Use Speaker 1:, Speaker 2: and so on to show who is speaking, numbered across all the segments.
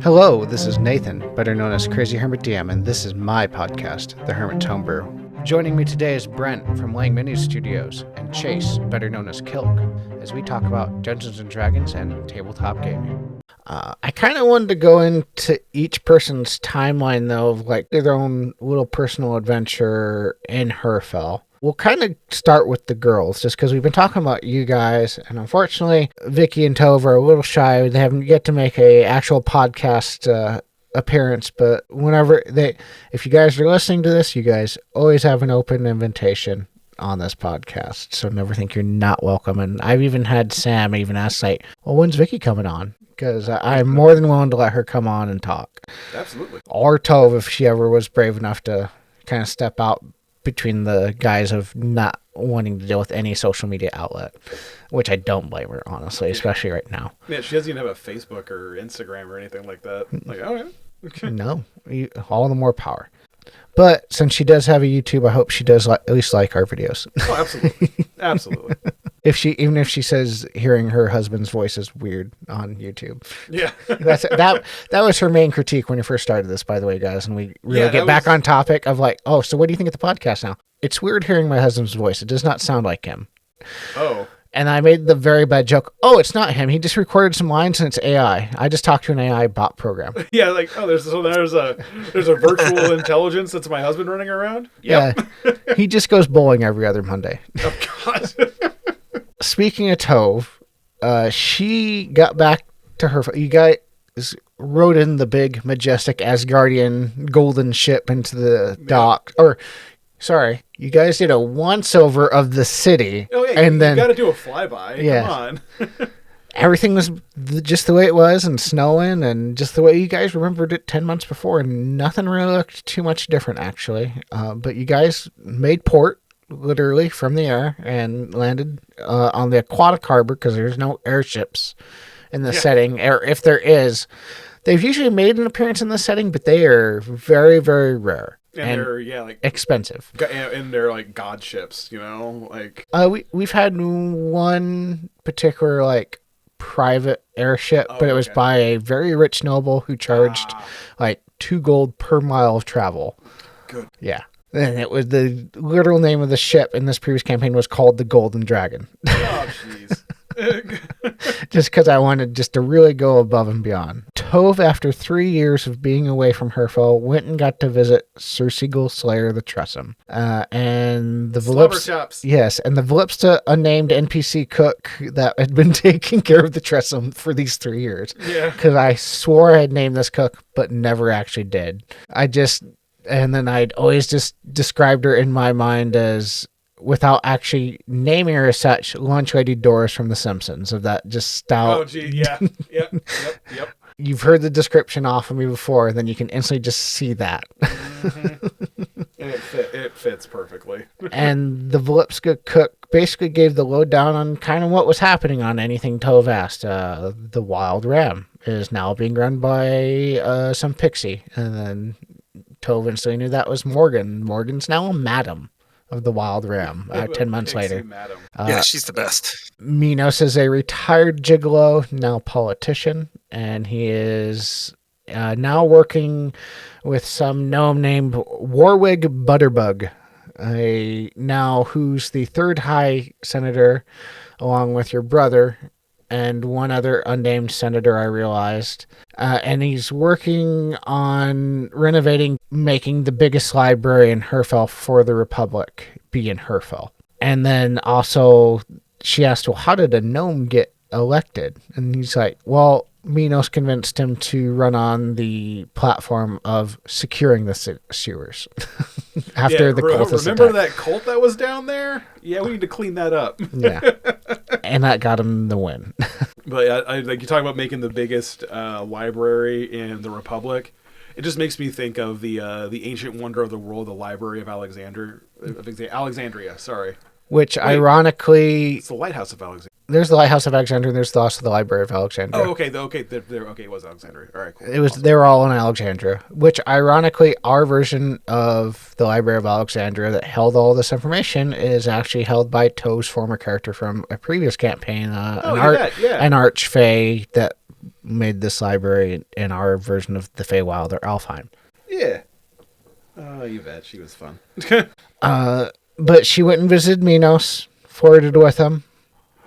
Speaker 1: Hello, this is Nathan, better known as CrazyhermitDM, and this is my podcast, The Hermit's Homebrew. Joining me today is Brent from Lang Mini Studios, and Chase, better known as Kilk, as we talk about Dungeons & Dragons and tabletop gaming. I kind of wanted to go into each person's timeline, though, of like their own little personal adventure in Herfell. We'll kind of start with the girls, just because we've been talking about you guys, and unfortunately, Vicky and Tove are a little shy. They haven't yet to make a actual podcast appearance, but if you guys are listening to this, you guys always have an open invitation on this podcast, so never think you're not welcome. And I've even had Sam even ask, like, well, when's Vicky coming on? Because I'm more than willing to let her come on and talk.
Speaker 2: Absolutely.
Speaker 1: Or Tove, if she ever was brave enough to kind of step out between the guys of not wanting to deal with any social media outlet, which I don't blame her, honestly, especially right now.
Speaker 2: Yeah, she doesn't even have a Facebook or Instagram or anything like that. Like, all right. Okay.
Speaker 1: No, all the more power. But since she does have a YouTube, I hope she does at least like our videos.
Speaker 2: Oh, absolutely. Absolutely.
Speaker 1: Even if she says hearing her husband's voice is weird on YouTube.
Speaker 2: Yeah.
Speaker 1: that was her main critique when we first started this, by the way, guys. And we really get back on topic of like, oh, so what do you think of the podcast now? It's weird hearing my husband's voice. It does not sound like him.
Speaker 2: Oh.
Speaker 1: And I made the very bad joke. Oh, it's not him. He just recorded some lines and it's AI. I just talked to an AI bot program.
Speaker 2: Yeah, like, oh, there's a virtual intelligence that's my husband running around. Yep.
Speaker 1: Yeah. He just goes bowling every other Monday.
Speaker 2: Oh God.
Speaker 1: Speaking of Tove, she got back to her. You guys rode in the big, majestic Asgardian golden ship into the dock. Or, sorry, you guys did a once-over of the city.
Speaker 2: Oh, yeah,
Speaker 1: and then
Speaker 2: you got to do a flyby.
Speaker 1: Yeah.
Speaker 2: Come on.
Speaker 1: Everything was just the way it was and snowing and just the way you guys remembered it 10 months before. And nothing really looked too much different, actually. But you guys made port, literally, from the air and landed on the aquatic harbor because there's no airships in the setting. Or if there is, they've usually made an appearance in the setting, but they are very, very rare.
Speaker 2: And they're, like,
Speaker 1: expensive.
Speaker 2: And they're, like, god ships, you know? Like,
Speaker 1: we've had one particular, like, private airship, but it was by a very rich noble who charged, like, 2 gold per mile of travel.
Speaker 2: Good.
Speaker 1: Yeah. And it was the literal name of the ship in this previous campaign was called the Golden Dragon.
Speaker 2: Oh, jeez.
Speaker 1: Just because I wanted just to really go above and beyond. Tove, after 3 years of being away from Herfell, went and got to visit Sir Siegel Slayer the Tressum. And the Yes, and the Vlipsta unnamed NPC cook that had been taking care of the Tressum for these 3 years.
Speaker 2: Yeah.
Speaker 1: Because I swore I had named this cook, but never actually did. And then I'd always just described her in my mind as, without actually naming her as such, Lunch Lady Doris from The Simpsons, of that just stout.
Speaker 2: Oh, gee, yeah. Yep.
Speaker 1: You've heard the description off of me before, and then you can instantly just see that.
Speaker 2: Mm-hmm. And it fits perfectly.
Speaker 1: And the Vlipska cook basically gave the lowdown on kind of what was happening on anything Tove asked. The Wild Ram is now being run by some pixie, and then Tove instantly knew that was Morgan. Morgan's now a madam of the Wild Ram 10 months later.
Speaker 3: Yeah, she's the best.
Speaker 1: Minos is a retired gigolo, now politician, and he is now working with some gnome named Warwig Butterbug, who's the third high senator, along with your brother and one other unnamed senator, I realized. And he's working on making the biggest library in Herfell for the Republic be in Herfell. And then also she asked, well, how did a gnome get elected? And he's like, well, Minos convinced him to run on the platform of securing the sewers after the cultists
Speaker 2: remember
Speaker 1: attack.
Speaker 2: that cult that was down there? Yeah, we need to clean that up.
Speaker 1: Yeah. And that got him the win.
Speaker 2: But I like you talk about making the biggest library in the Republic. It just makes me think of the ancient wonder of the world, the Library of Alexandria. Sorry.
Speaker 1: Which ironically,
Speaker 2: it's the Lighthouse of Alexandria.
Speaker 1: There's the Lighthouse of Alexandria, and there's also the Library of Alexandria.
Speaker 2: Oh, okay, it was Alexandria. All right, cool.
Speaker 1: They were all in Alexandria, which ironically, our version of the Library of Alexandria that held all this information is actually held by Tove's former character from a previous campaign, an archfey that made this library in our version of the Feywild or Alfheim.
Speaker 2: Yeah. Oh, you bet. She was fun.
Speaker 1: But she went and visited Minos, flirted with him,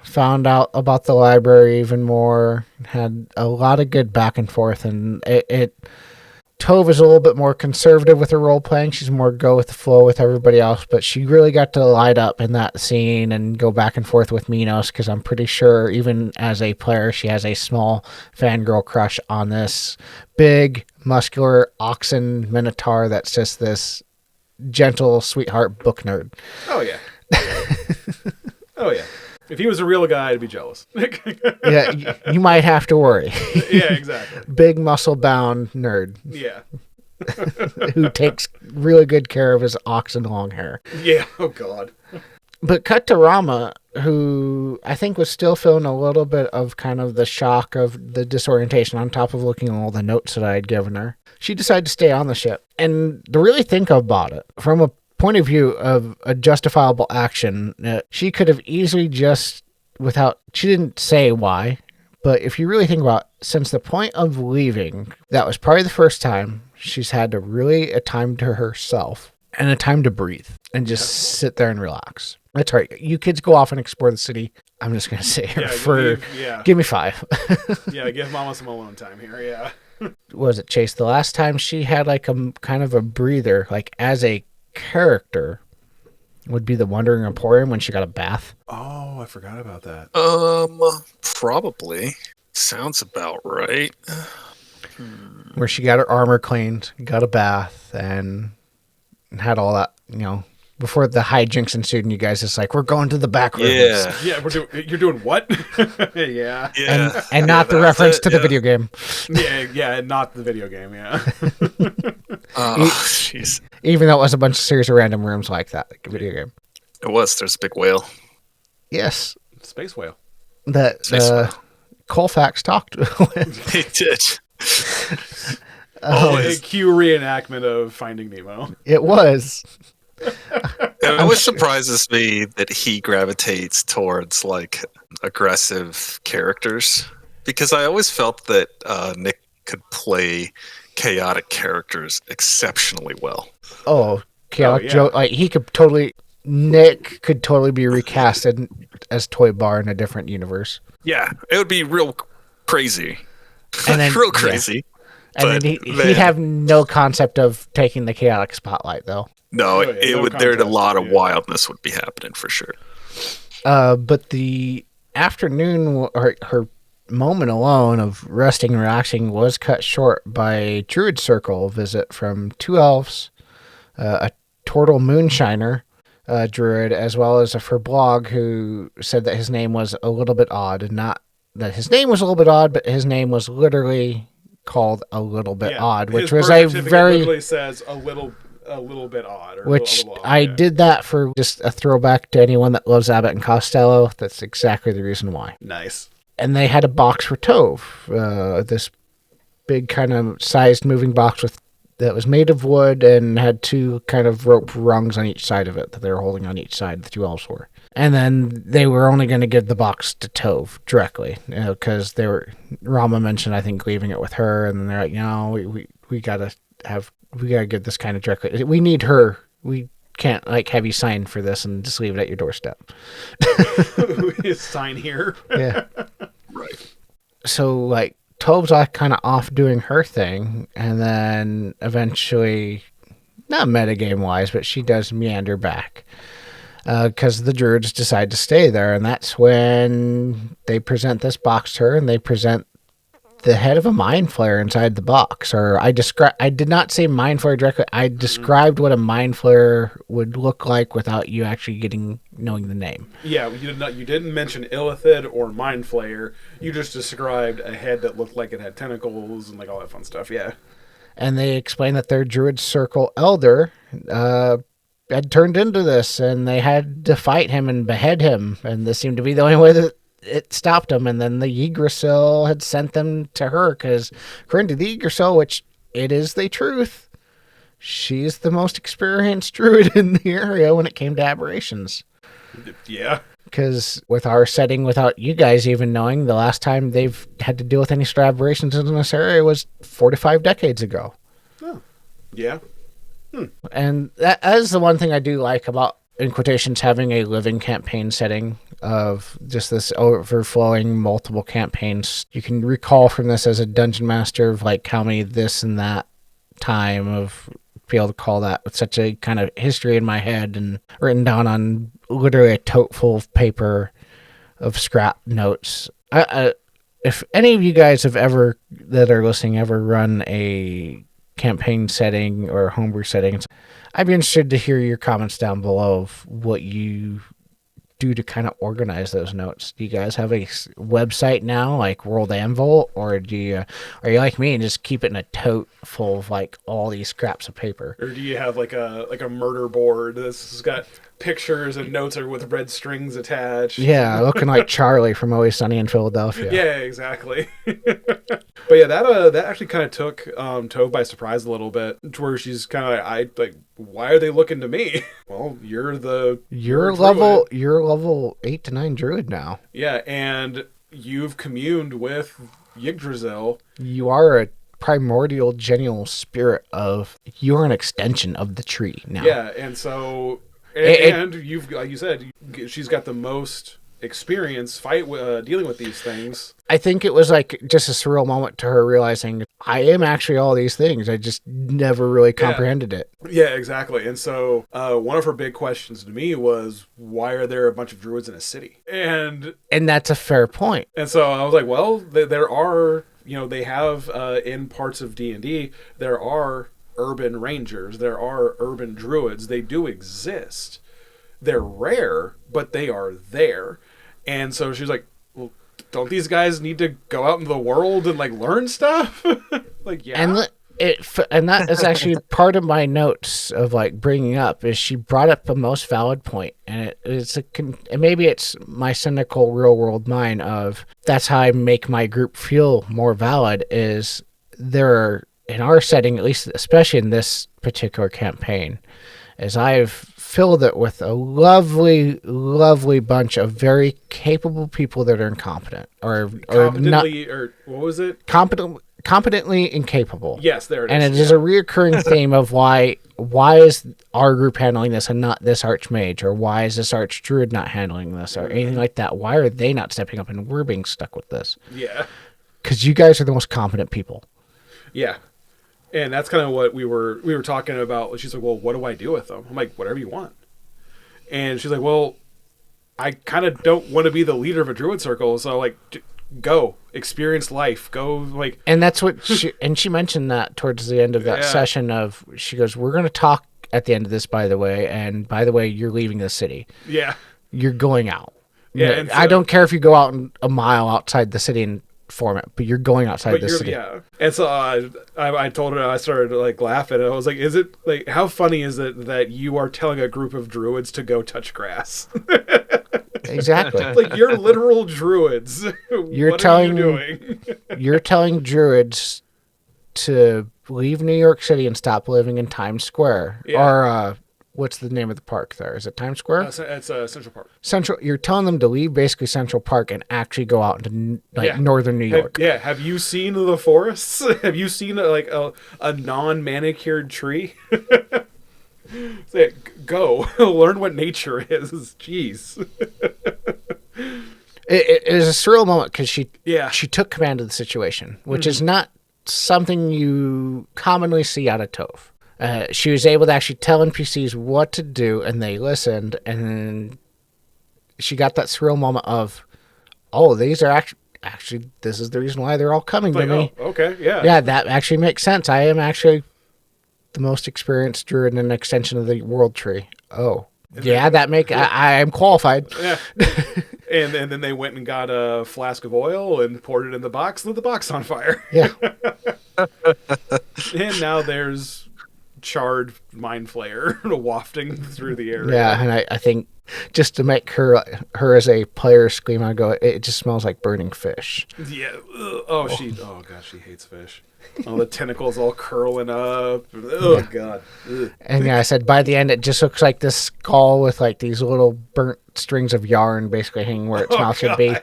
Speaker 1: found out about the library even more, had a lot of good back and forth, and Tove is a little bit more conservative with her role playing. She's more go with the flow with everybody else, but she really got to light up in that scene and go back and forth with Minos, because I'm pretty sure even as a player, she has a small fangirl crush on this big, muscular oxen minotaur that's just this gentle sweetheart book nerd.
Speaker 2: Oh, yeah. Oh, yeah. If he was a real guy, I'd be jealous.
Speaker 1: Yeah, you might have to worry.
Speaker 2: Yeah, exactly.
Speaker 1: Big muscle-bound nerd.
Speaker 2: Yeah.
Speaker 1: Who takes really good care of his oxen long hair.
Speaker 2: Yeah, oh God.
Speaker 1: But cut to Rama, who I think was still feeling a little bit of kind of the shock of the disorientation on top of looking at all the notes that I had given her. She decided to stay on the ship. And to really think about it, from a point of view of a justifiable action, she could have easily she didn't say why, but if you really think about it, since the point of leaving, that was probably the first time she's had to really a time to herself and a time to breathe and just sit there and relax. That's right. You kids go off and explore the city. I'm just going to sit here give me 5.
Speaker 2: Yeah, give Mama some alone time here, yeah.
Speaker 1: Was it Chase? The last time she had like a kind of a breather, like as a character, would be the Wandering Emporium when she got a bath.
Speaker 2: Oh, I forgot about that.
Speaker 3: Probably. Sounds about right.
Speaker 1: Where she got her armor cleaned, got a bath, and had all that, before the hijinks ensued, and you guys just like, we're going to the back rooms.
Speaker 2: Yeah, you're doing what? Yeah.
Speaker 1: And not the reference to the video game.
Speaker 2: Yeah, not the video game, yeah.
Speaker 3: Oh, jeez.
Speaker 1: Even though it was a bunch of series of random rooms like that, like a video game.
Speaker 3: It was. There's a big whale.
Speaker 1: Yes.
Speaker 2: Space whale.
Speaker 1: That Colfax talked with.
Speaker 3: He did.
Speaker 2: A cue reenactment of Finding Nemo.
Speaker 1: It was.
Speaker 3: It always surprises me that he gravitates towards like aggressive characters, because I always felt that Nick could play chaotic characters exceptionally well.
Speaker 1: Oh, chaotic Joe! Like Nick could totally be recasted as Toy Bar in a different universe.
Speaker 3: Yeah, it would be real crazy,
Speaker 1: and then,
Speaker 3: real crazy.
Speaker 1: Yeah. And then he'd have no concept of taking the chaotic spotlight, though.
Speaker 3: No, there'd a lot of wildness would be happening for sure.
Speaker 1: But the afternoon, or her moment alone of resting and relaxing, was cut short by a Druid Circle visit from 2 elves, a Tortle Moonshiner Druid, as well as a Furblog, who said that his name was a little bit odd, and not that his name was a little bit odd, but his name was literally called a little bit odd, which was a very
Speaker 2: literally says a little bit odd.
Speaker 1: Which I did that for just a throwback to anyone that loves Abbott and Costello. That's exactly the reason why.
Speaker 2: Nice.
Speaker 1: And they had a box for Tove, this big kind of sized moving box that was made of wood and had 2 kind of rope rungs on each side of it that they were holding on each side, the 2 elves were. And then they were only going to give the box to Tove directly, because Rama mentioned, I think, leaving it with her, and then they're like, no, we gotta give this kind of directly. We need her. We can't have you sign for this and just leave it at your doorstep.
Speaker 2: Sign here.
Speaker 1: Yeah.
Speaker 3: Right.
Speaker 1: So Tove's kind of off doing her thing, and then eventually, not metagame wise, but she does meander back. Because the Druids decide to stay there, and that's when they present this box to her, and they present the head of a mind flayer inside the box. Or I did not say mind flayer directly. I described what a mind flayer would look like without you actually knowing the name.
Speaker 2: Yeah, you didn't mention Illithid or mind flayer. You just described a head that looked like it had tentacles and all that fun stuff. Yeah.
Speaker 1: And they explain that their Druid Circle elder had turned into this, and they had to fight him and behead him, and this seemed to be the only way that it stopped him. And then the Yggdrasil had sent them to her, because according to the Yggdrasil, which it is the truth, she's the most experienced druid in the area when it came to aberrations.
Speaker 2: Yeah.
Speaker 1: because with our setting, without you guys even knowing, the last time they've had to deal with any sort of aberrations in this area was 4 to 5 decades ago.
Speaker 2: Oh, yeah.
Speaker 1: And that is the one thing I do like about, in quotations, having a living campaign setting of just this overflowing multiple campaigns. You can recall from this as a dungeon master of like how many this and that time of be able to call that with such a kind of history in my head and written down on literally a tote full of paper of scrap notes. If any of you guys have ever, that are listening, ever run a campaign setting or homebrew settings, I'd be interested to hear your comments down below of what you do to kind of organize those notes. Do you guys have a website now like World Anvil, or are you like me and just keep it in a tote full of like all these scraps of paper?
Speaker 2: Or do you have like a murder board that's got pictures and notes are with red strings attached?
Speaker 1: Yeah, looking like Charlie from Always Sunny in Philadelphia.
Speaker 2: Yeah, exactly. But yeah, that actually kind of took Tove by surprise a little bit, to where she's kind of like, why are they looking to me? Well, you're level 8 to 9 druid now. Yeah, and you've communed with Yggdrasil. You are a primordial genial spirit of, you're an extension of the tree now. Yeah, and so and you've, like you said, she's got the most experience dealing with these things. I think it was like just a surreal moment to her realizing I am actually all these things. I just never really comprehended it. Yeah, exactly. And so one of her big questions to me was, why are there a bunch of druids in a city? And that's a fair point. And so I was like, well, there are, they have in parts of D&D, there are urban rangers, there are urban druids. They do exist. They're rare, but they are there. And so she's like, well, don't these guys need to go out into the world and like learn stuff? Like, yeah. And that is actually part of my notes of like bringing up, is she brought up the most valid point. And maybe it's my cynical real world mind of, that's how I make my group feel more valid, is there are, in our setting, at least, especially in this particular campaign, is I've filled it with a lovely, lovely bunch of very capable people that are incompetent or not, or what was it? Competently incapable. Yes, there it is. And it is a reoccurring theme of why is our group handling this and not this archmage, or why is this archdruid not handling this, or anything like that? Why are they not stepping up and we're being stuck with this? Yeah. Because you guys are the most competent people. Yeah. And that's kind of what we were talking about. She's like, well, what do I do with them? I'm like, whatever you want. And she's like, well, I kind of don't want to be the leader of a druid circle. So like, go experience life, go like. And that's what she mentioned that towards the end of that session of, she goes, we're going to talk at the end of this, by the way. And by the way, you're leaving the city. Yeah. You're going out. Yeah. And so, I don't care if you go out a mile outside the city and form it, but you're going outside the city. Yeah. And so I told her, I started like laughing, and I was like, is it like, how funny is it that you are telling a group of druids to go touch grass? Exactly. Like, you're literal druids. What are you doing? You're telling druids to leave New York City and stop living in Times Square. Yeah. Or what's the name of the park there? Is it Times Square? It's Central Park. You're telling them to leave basically Central Park and actually go out into northern New York. Have you seen the forests? Have you seen a non-manicured tree? Go learn what nature is. Jeez. It is a surreal moment because she took command of the situation, which is not something you commonly see out of Tove. She was able to actually tell NPCs what to do, and they listened, and then she got that surreal moment of, oh, these are actually this is the reason why they're all coming to me. Oh, okay, yeah. Yeah, that actually makes sense. I am actually the most experienced druid and an extension of the world tree. Oh. Yeah, I am qualified. Yeah. And then they went and got a flask of oil and poured it in the box, lit the box on fire. Yeah. And now there's charred mind flayer wafting through the area.
Speaker 1: Yeah, and I think just to make her as a player scream, I go, it just smells like burning fish.
Speaker 2: Yeah. Oh god, she hates fish. All the tentacles all curling up. Oh god. Ugh.
Speaker 1: And yeah, I said by the end it just looks like this skull with like these little burnt strings of yarn basically hanging where its mouth should be.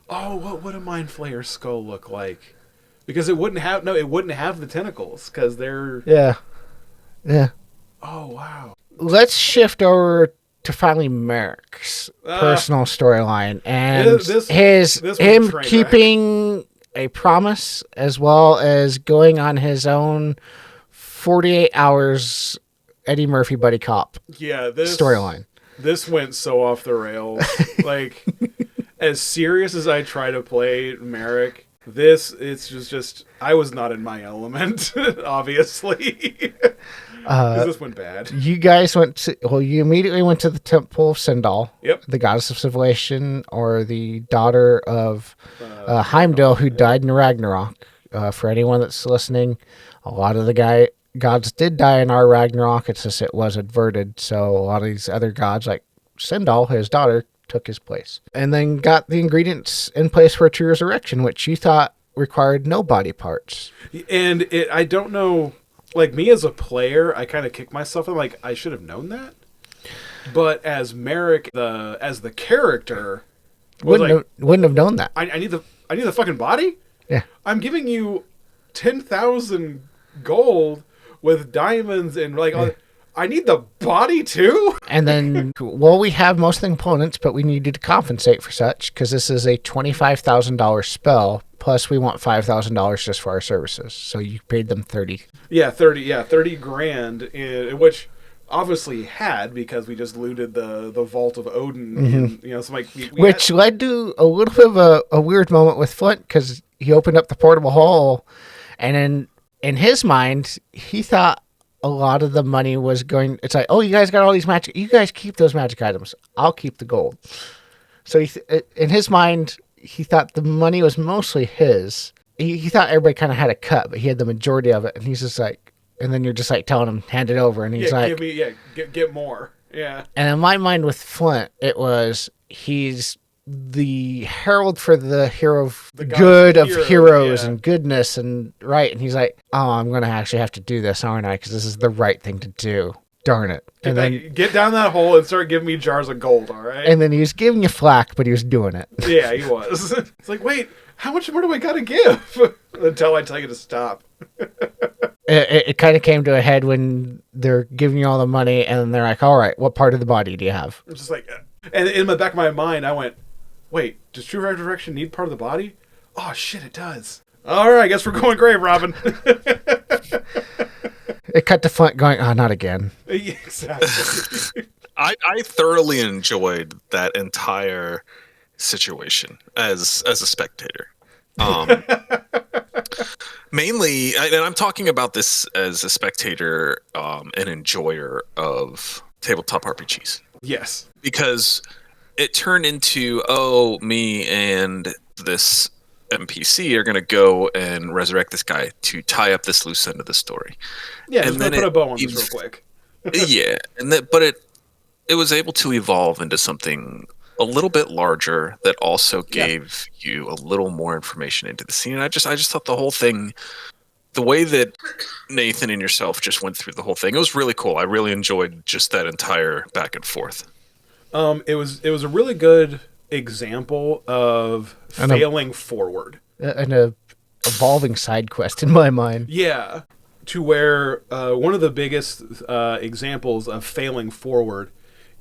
Speaker 2: Oh, what would a mind flayer skull look like? Because it wouldn't have the tentacles because they're
Speaker 1: Yeah.
Speaker 2: Oh wow.
Speaker 1: Let's shift over to finally Marik's personal storyline and him keeping a promise as well as going on his own 48 hours Eddie Murphy buddy cop storyline.
Speaker 2: This went so off the rails. Like, as serious as I try to play Marik, it's just I was not in my element, obviously. This went bad.
Speaker 1: You guys you immediately went to the Temple of Sindal,
Speaker 2: yep,
Speaker 1: the goddess of civilization, or the daughter of Heimdall, who died in Ragnarok. For anyone that's listening, a lot of the gods did die in our Ragnarok. It's just it was averted, so a lot of these other gods, like Sindal, his daughter, took his place. And then got the ingredients in place for a true resurrection, which you thought required no body parts.
Speaker 2: And I don't know, like me as a player, I kind of kick myself and like, I should have known that. But as Marik, as the character,
Speaker 1: wouldn't have known that.
Speaker 2: I need the fucking body?
Speaker 1: Yeah.
Speaker 2: I'm giving you 10,000 gold with diamonds and like, I need the body too?
Speaker 1: And then, we have most of the components, but we need you to compensate for such, because this is a $25,000 spell, plus we want $5,000 just for our services. So you paid them 30.
Speaker 2: Yeah, 30 grand, which obviously had, because we just looted the vault of Odin.
Speaker 1: Mm-hmm.
Speaker 2: And, so like
Speaker 1: which led to a little bit of a weird moment with Flint, because he opened up the portable hole, and in his mind, he thought a lot of the money was going. It's like, oh, you guys got all these magic. You guys keep those magic items. I'll keep the gold. So in his mind, he thought the money was mostly his. He thought everybody kind of had a cut, but he had the majority of it. And he's just like, and then you're just like telling him, hand it over, and he's like,
Speaker 2: give me, get more. Yeah.
Speaker 1: And in my mind with Flint, it was he's the herald for the hero of good of heroes and goodness and right, and he's like, oh, I'm gonna actually have to do this, aren't I? Because this is the right thing to do. Darn it! And then
Speaker 2: get down that hole and start giving me jars of gold. All right.
Speaker 1: And then he was giving you flack, but he was doing it.
Speaker 2: Yeah, he was. It's like, wait, how much more do I gotta give until I tell you to stop?
Speaker 1: It kind of came to a head when they're giving you all the money, and then they're like, all right, what part of the body do you have?
Speaker 2: I'm just like, and in the back of my mind, I went, wait, does true resurrection need part of the body? Oh, shit, it does. All right, I guess we're going grave robbing.
Speaker 1: It cut to Flint going, oh, not again.
Speaker 2: Yeah, exactly.
Speaker 3: I thoroughly enjoyed that entire situation as a spectator. Mainly, and I'm talking about this as a spectator, an enjoyer of tabletop RPGs.
Speaker 2: Yes.
Speaker 3: Because it turned into, oh, me and this NPC are going to go and resurrect this guy to tie up this loose end of the story.
Speaker 2: Yeah, and then put a bow on this real quick.
Speaker 3: Yeah, but it was able to evolve into something a little bit larger that also gave you a little more information into the scene. And I just thought the whole thing, the way that Nathan and yourself just went through the whole thing, it was really cool. I really enjoyed just that entire back and forth.
Speaker 2: It was a really good example of failing forward.
Speaker 1: An evolving side quest in my mind.
Speaker 2: Yeah, to where one of the biggest examples of failing forward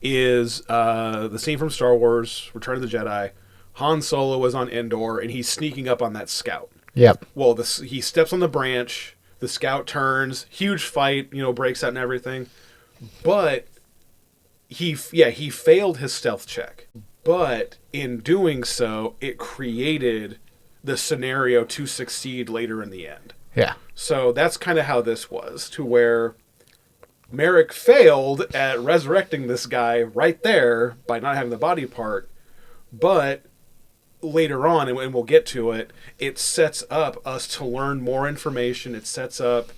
Speaker 2: is the scene from Star Wars Return of the Jedi. Han Solo was on Endor, and he's sneaking up on that scout.
Speaker 1: Yep.
Speaker 2: Well, he steps on the branch, the scout turns, huge fight, breaks out and everything. But he failed his stealth check. But in doing so, it created the scenario to succeed later in the end.
Speaker 1: Yeah.
Speaker 2: So that's kind of how this was, to where Marik failed at resurrecting this guy right there by not having the body part, but later on, and we'll get to it, it sets up us to learn more information. It sets up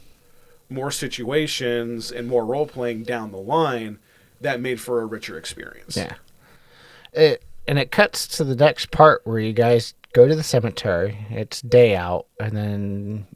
Speaker 2: more situations and more role playing down the line that made for a richer experience.
Speaker 1: Yeah. And it cuts to the next part where you guys go to the cemetery. It's day out, and then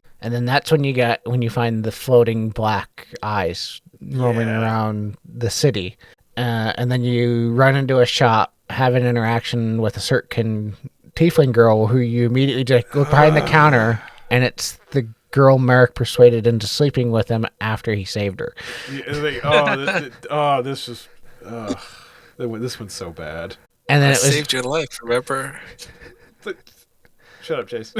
Speaker 1: that's when you find the floating black eyes roaming around the city. And then you run into a shop, have an interaction with a certain tiefling girl who you immediately just look behind the counter, and it's the girl Marik persuaded into sleeping with him after he saved her.
Speaker 2: This one's so bad.
Speaker 1: And then
Speaker 3: I saved your life, remember?
Speaker 2: Shut up, Chase.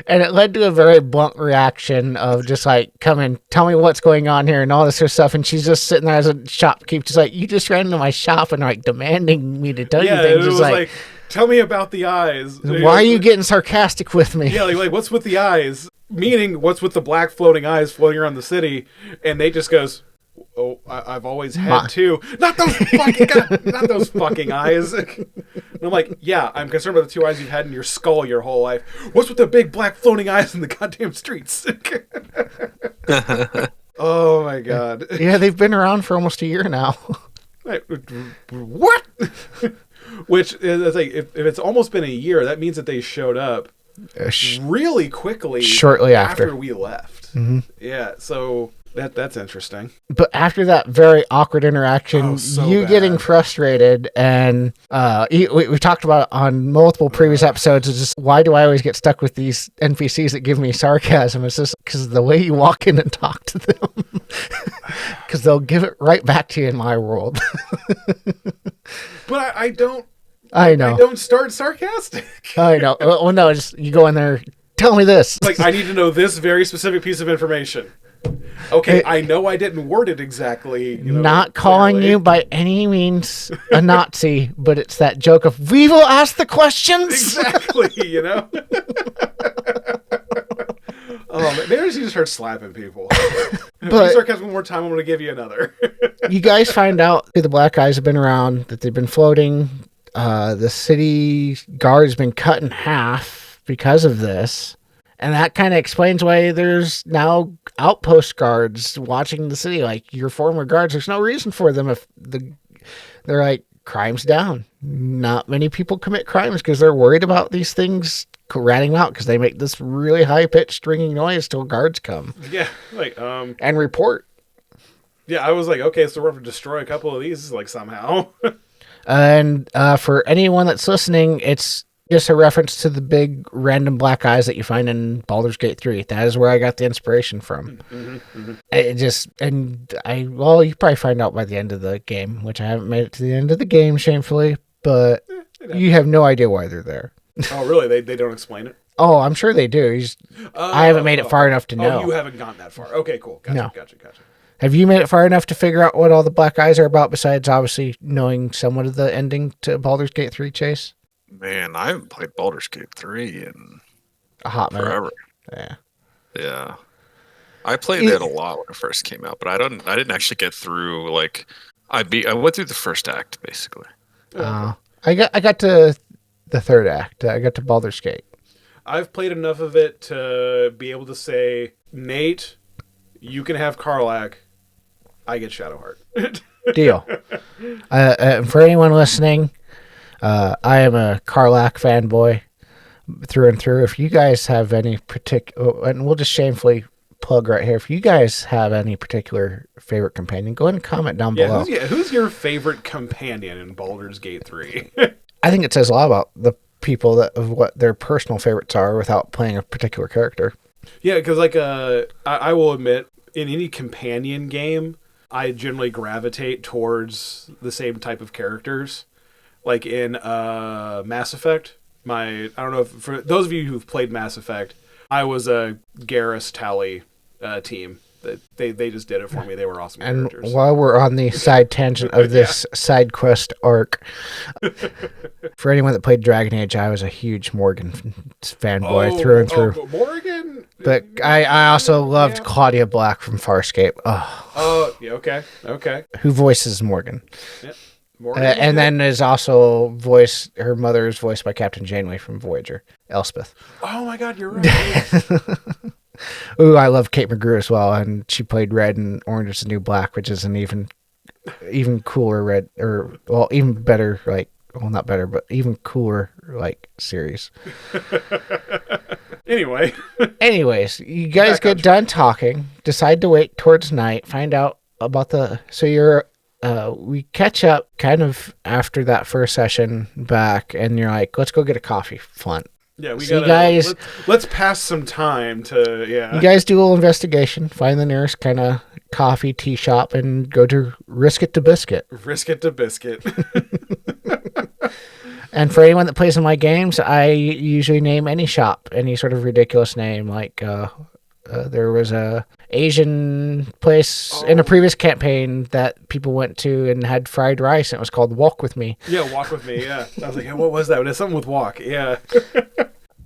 Speaker 1: And it led to a very blunt reaction of just like, come in, tell me what's going on here and all this sort of stuff. And she's just sitting there as a shopkeep, just like, you just ran into my shop and like demanding me to tell you things.
Speaker 2: It was like, tell me about the eyes.
Speaker 1: Why are you getting sarcastic with me?
Speaker 2: Yeah, like what's with the eyes? Meaning, what's with the black floating eyes floating around the city? And Nate just goes, "Oh, I've always had two. Not those fucking eyes." And I'm like, "Yeah, I'm concerned about the two eyes you've had in your skull your whole life. What's with the big black floating eyes in the goddamn streets?" Oh my god.
Speaker 1: Yeah, they've been around for almost a year now.
Speaker 2: What? Which is like, if it's almost been a year, that means that they showed up really quickly,
Speaker 1: shortly after
Speaker 2: we left.
Speaker 1: Mm-hmm.
Speaker 2: Yeah, so that's interesting.
Speaker 1: But after that very awkward interaction, getting frustrated, and we talked about it on multiple previous episodes, is just, why do I always get stuck with these NPCs that give me sarcasm? It's just because the way you walk in and talk to them, because they'll give it right back to you in my world.
Speaker 2: But I don't.
Speaker 1: I know.
Speaker 2: I don't start sarcastic.
Speaker 1: I know. Well, no, just you go in there. Tell me this.
Speaker 2: Like, I need to know this very specific piece of information. Okay, I know I didn't word it exactly.
Speaker 1: Not calling you by any means a Nazi, but it's that joke of, we will ask the questions.
Speaker 2: Exactly, Oh, maybe I just need to start slapping people. If you sarcasm one more time, I'm going to give you another.
Speaker 1: You guys find out who the black eyes have been around, that they've been floating. The city guard has been cut in half because of this. And that kind of explains why there's now outpost guards watching the city. Like, your former guards, there's no reason for them if they're like, crime's down. Not many people commit crimes because they're worried about these things ratting them out because they make this really high-pitched ringing noise till guards come.
Speaker 2: Yeah, like,
Speaker 1: and report.
Speaker 2: Yeah, I was like, okay, so we're going to destroy a couple of these, like, somehow.
Speaker 1: And for anyone that's listening, it's just a reference to the big random black eyes that you find in Baldur's Gate 3. That is where I got the inspiration from. Mm-hmm. You probably find out by the end of the game, which I haven't made it to the end of the game, shamefully, but you have no idea why they're there.
Speaker 2: Oh, really? They don't explain it?
Speaker 1: Oh, I'm sure they do. I haven't made it far enough to know.
Speaker 2: Oh, you haven't gone that far. Okay, cool. Gotcha.
Speaker 1: Have you made it far enough to figure out what all the black eyes are about, besides obviously knowing somewhat of the ending to Baldur's Gate 3, Chase?
Speaker 3: Man, I haven't played Baldur's Gate 3 in
Speaker 1: a hot minute.
Speaker 3: Forever. Yeah. I played it a lot when it first came out, but I didn't actually get through, like, I went through the first act, basically.
Speaker 1: I got to the third act. I got to Baldur's Gate.
Speaker 2: I've played enough of it to be able to say, Nate, you can have Karlach. I get Shadowheart.
Speaker 1: Deal. For anyone listening, I am a Karlach fanboy through and through. If you guys have any particular, and we'll just shamefully plug right here, if you guys have any particular favorite companion, go ahead and comment down below.
Speaker 2: Who's your favorite companion in Baldur's Gate 3?
Speaker 1: I think it says a lot about the people of what their personal favorites are without playing a particular character.
Speaker 2: Yeah, because I will admit, in any companion game, I generally gravitate towards the same type of characters. Like in Mass Effect, I don't know if, for those of you who've played Mass Effect, I was a Garrus Tally team. They just did it for me. They were awesome characters.
Speaker 1: And while we're on the side tangent of this side quest arc, for anyone that played Dragon Age, I was a huge Morgan fanboy through and through.
Speaker 2: Morgan?
Speaker 1: But I also loved Claudia Black from Farscape.
Speaker 2: Yeah, okay.
Speaker 1: Who voices Morgan.
Speaker 2: Yeah.
Speaker 1: And then is also her mother is voiced by Captain Janeway from Voyager, Elspeth.
Speaker 2: Oh my god, you're right.
Speaker 1: Ooh, I love Kate McGrew as well, and she played Red in Orange Is the New Black, which is an even cooler red, or well, even better, like, well, not better, but even cooler, like, series. Anyways, you guys get done talking, decide to wait towards night, find out about we catch up kind of after that first session back, and you're like, let's go get a coffee, Flint.
Speaker 2: Yeah, let's pass some time to,
Speaker 1: You guys do a little investigation, find the nearest kind of coffee tea shop, and go to Risk It to Biscuit.
Speaker 2: Risk It to Biscuit.
Speaker 1: And for anyone that plays in my games, I usually name any shop any sort of ridiculous name. Like there was a Asian place in a previous campaign that people went to and had fried rice, and it was called Walk With Me.
Speaker 2: Yeah, Walk With Me, yeah. I was like, what was that? It was something with walk, yeah.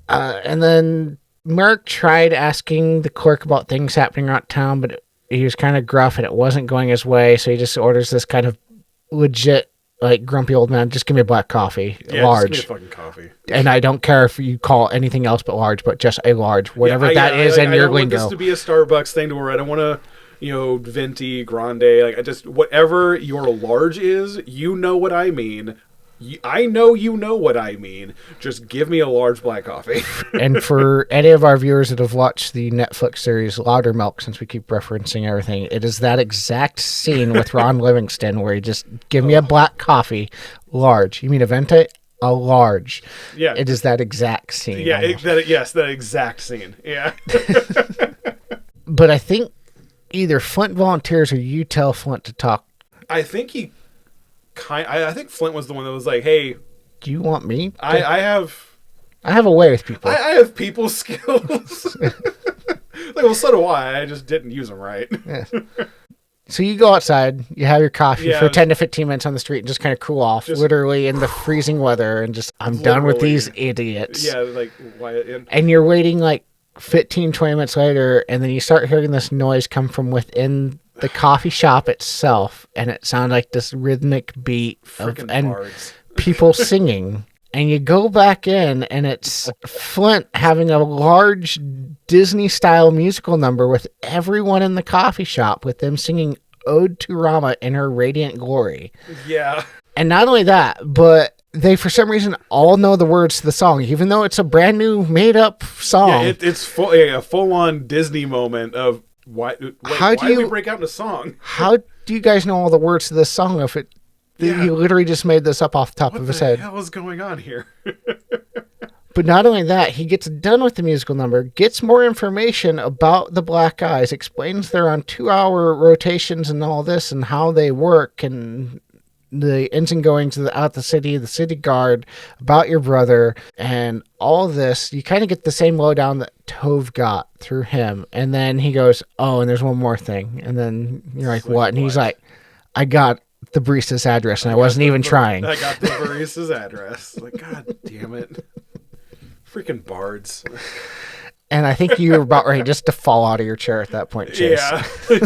Speaker 1: And then Marik tried asking the clerk about things happening around town, but he was kind of gruff and it wasn't going his way, so he just orders this kind of legit, like, grumpy old man, just give me a black coffee, large.
Speaker 2: Just give me a fucking coffee.
Speaker 1: And I don't care if you call anything else but large, but just a large, whatever that is in your lingo. I don't want this
Speaker 2: to be a Starbucks thing to where I don't want to, venti, grande, like, I just, whatever your large is, you know what I mean. I know you know what I mean. Just give me a large black coffee.
Speaker 1: And for any of our viewers that have watched the Netflix series Louder Milk, since we keep referencing everything, it is that exact scene with Ron Livingston where he just, give me a black coffee, large. You mean a venti? A large.
Speaker 2: Yeah.
Speaker 1: It is that exact scene.
Speaker 2: Yeah, that exact scene. Yeah.
Speaker 1: But I think either Flint volunteers or you tell Flint to talk.
Speaker 2: I think I think Flint was the one that was like, "Hey,
Speaker 1: do you want me?
Speaker 2: I have
Speaker 1: a way with people.
Speaker 2: I have people skills." Like, well, so do I. I just didn't use them right.
Speaker 1: Yeah. So you go outside, you have your coffee for 10 to 15 minutes on the street and just kind of cool off, literally in the freezing weather, and just, I'm done with these idiots.
Speaker 2: Yeah, like, why?
Speaker 1: And you're waiting like 15, 20 minutes later, and then you start hearing this noise come from within the coffee shop itself, and it sounded like this rhythmic beat and people singing. And you go back in, and it's Flint having a large Disney-style musical number with everyone in the coffee shop, with them singing Ode to Rama in her radiant glory.
Speaker 2: Yeah.
Speaker 1: And not only that, but they, for some reason, all know the words to the song, even though it's a brand new, made-up song.
Speaker 2: Yeah, it's a full-on Disney moment of, why do we break out in a song? How
Speaker 1: do you guys know all the words to this song if he literally just made this up off the top of his head?
Speaker 2: What the hell is going on here?
Speaker 1: But not only that, he gets done with the musical number, gets more information about the Black Eyes, explains they're on 2-hour rotations and all this and how they work, and the ins and goings out the city guard, about your brother, and all this. You kind of get the same lowdown that Tove got through him. And then he goes, oh, and there's one more thing. And then you're like, what? And he's like, I got the barista's address, and I wasn't even trying.
Speaker 2: I got the barista's address. Like, God damn it. Freaking bards.
Speaker 1: And I think you were about ready just to fall out of your chair at that point, Chase.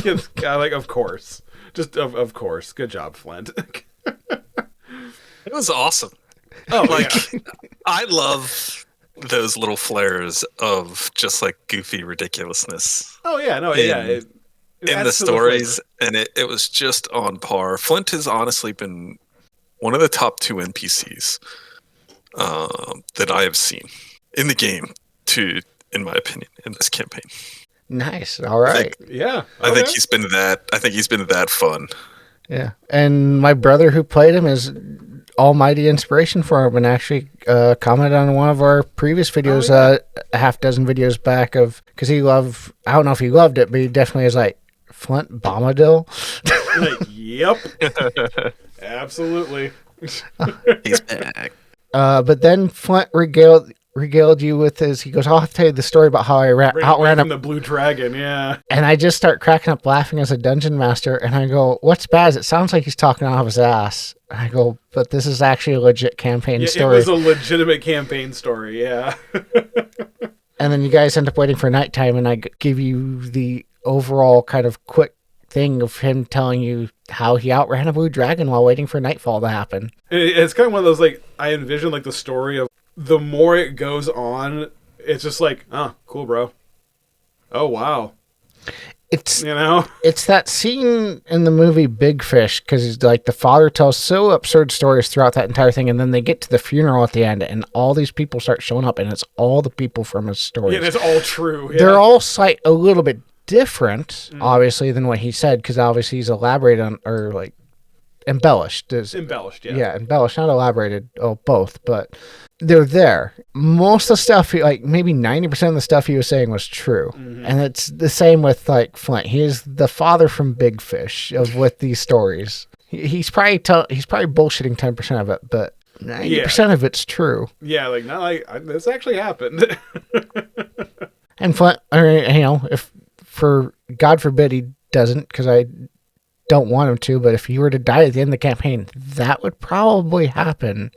Speaker 2: Yeah. Like, of course. Just, of course. Good job, Flint.
Speaker 3: It was awesome.
Speaker 2: Oh,
Speaker 3: yeah. I love those little flares of just, like, goofy ridiculousness.
Speaker 2: Oh, yeah. No,
Speaker 3: in the stories, and it was just on par. Flint has honestly been one of the top 2 NPCs that I have seen in the game, in my opinion, in this campaign.
Speaker 1: Nice. All right.
Speaker 3: I think he's been that fun.
Speaker 1: Yeah. And my brother who played him is almighty inspiration for him, and actually commented on one of our previous videos, a half dozen videos back, because I don't know if he loved it, but he definitely is like, Flint Bombadil?
Speaker 2: Like, yep. Absolutely.
Speaker 3: He's back.
Speaker 1: But then Flint regaled you with he goes, I'll tell you the story about how I outran him.
Speaker 2: The blue dragon, yeah.
Speaker 1: And I just start cracking up laughing as a dungeon master, and I go, what's bad is it sounds like he's talking out of his ass. And I go, but this is actually a legit campaign story.
Speaker 2: It was a legitimate campaign story, yeah.
Speaker 1: And then you guys end up waiting for nighttime, and I give you the overall kind of quick thing of him telling you how he outran a blue dragon while waiting for nightfall to happen.
Speaker 2: It's kind of one of those, like, I envision, like, the story of the more it goes on, it's just like, oh, cool, bro. Oh, wow.
Speaker 1: It's
Speaker 2: You know?
Speaker 1: it's that scene in the movie Big Fish, because like the father tells so absurd stories throughout that entire thing, and then they get to the funeral at the end, and all these people start showing up, and it's all the people from his stories.
Speaker 2: Yeah, it's all true. Yeah.
Speaker 1: They're all a little bit different, obviously, than what he said, because obviously he's elaborated on, or like embellished.
Speaker 2: Embellished, yeah.
Speaker 1: Yeah, embellished, not elaborated. Oh, both, but they're there. Most of the stuff, like maybe 90% of the stuff he was saying was true. And it's the same with like Flint. He is the father from Big Fish with these stories. He's probably bullshitting 10% of it, but 90% of it's true.
Speaker 2: Yeah, like, no, this actually happened.
Speaker 1: And Flint, if for God forbid he doesn't, because I don't want him to, but if he were to die at the end of the campaign, that would probably happen.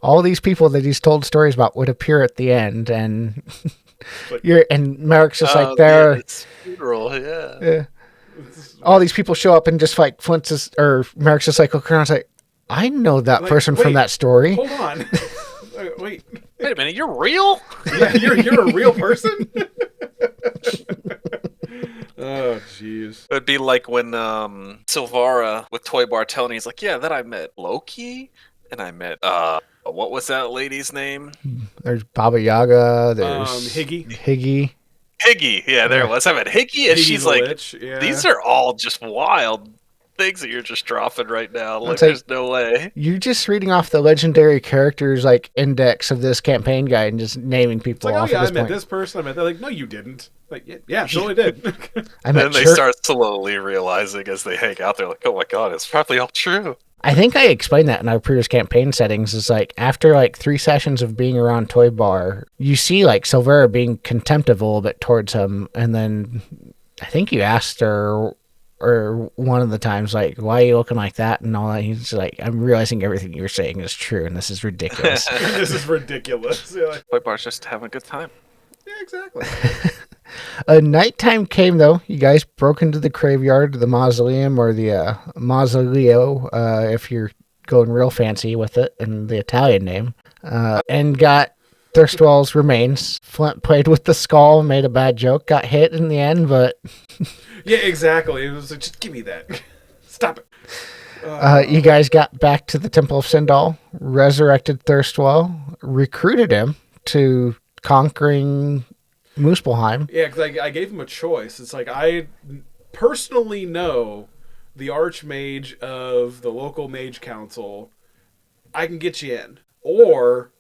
Speaker 1: All these people that he's told stories about would appear at the end, and Marik's just like there.
Speaker 3: Yeah, it's funeral, yeah.
Speaker 1: Yeah. All these people show up, and just like Marik's just like, looking around, like, I know that person from that story.
Speaker 2: Hold on. Wait
Speaker 3: a minute, you're real?
Speaker 2: Yeah, you're a real person? Oh, jeez.
Speaker 3: It would be like when Silvara with Toy Bar Tony is like, yeah, then I met Loki, and I met what was that lady's name?
Speaker 1: There's Baba Yaga. There's
Speaker 2: Higgy.
Speaker 3: Higgy, yeah, there it was. I met Higgy, and she's like,
Speaker 2: Lich, yeah.
Speaker 3: These are all just wild things that you're just dropping right now. Like, there's no way.
Speaker 1: You're just reading off the legendary characters like index of this campaign guide and just naming people off.
Speaker 2: Oh yeah,
Speaker 1: at this
Speaker 2: I met
Speaker 1: point.
Speaker 2: this person. I met that. Like, no, you didn't. Like, yeah, totally did.
Speaker 1: I met
Speaker 3: And then they start slowly realizing as they hang out, they're like, oh my god, it's probably all true.
Speaker 1: I think I explained that in our previous campaign settings. Is like after like 3 sessions of being around Toy Bar, you see like Silvera being contemptive a little bit towards him, and then I think you asked her, or one of the times, like, why are you looking like that and all that. He's like, I'm realizing everything you're saying is true, and this is ridiculous.
Speaker 2: This is ridiculous. Yeah, like,
Speaker 3: Toy Bar's just having a good time.
Speaker 2: yeah, exactly.
Speaker 1: Nighttime came, though. You guys broke into the graveyard, the mausoleum, or the mausoleo, if you're going real fancy with it, and the Italian name, and got Thirstwell's remains. Flint played with the skull, made a bad joke, got hit in the end, but...
Speaker 2: Yeah, exactly. It was like, just give me that. Stop it.
Speaker 1: You guys got back to the Temple of Sindal, resurrected Thirstwell, recruited him to conquering Muspelheim.
Speaker 2: Yeah, because I gave him a choice. It's like, I personally know the Archmage of the local mage council. I can get you in. Or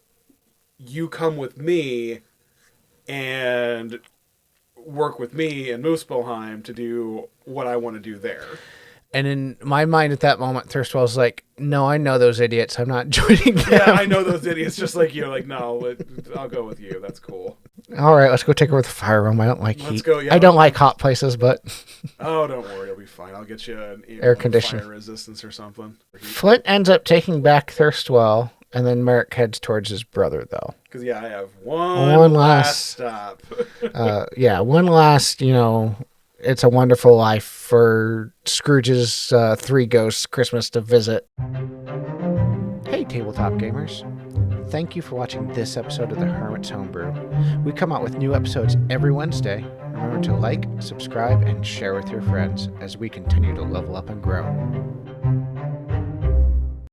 Speaker 2: you come with me and work with me in Muspelheim to do what I want to do there.
Speaker 1: And in my mind at that moment, Thirstwell's like, no, I know those idiots. I'm not joining them.
Speaker 2: Yeah, I know those idiots just like you. Like, no, I'll go with you. That's cool.
Speaker 1: All right, let's go take over the fire room. I don't like heat.
Speaker 2: Go, yeah,
Speaker 1: I don't like hot places, but...
Speaker 2: Oh, don't worry. It'll be fine. I'll get you an
Speaker 1: air conditioner,
Speaker 2: fire resistance or something.
Speaker 1: Flint ends up taking back Thirstwell, and then Marik heads towards his brother, though.
Speaker 2: Because, yeah, I have one last stop.
Speaker 1: One last, It's a Wonderful Life for Scrooge's 3 Ghosts Christmas to visit. Hey, tabletop gamers. Thank you for watching this episode of the Hermit's Homebrew. We come out with new episodes every Wednesday. Remember to like, subscribe, and share with your friends as we continue to level up and grow.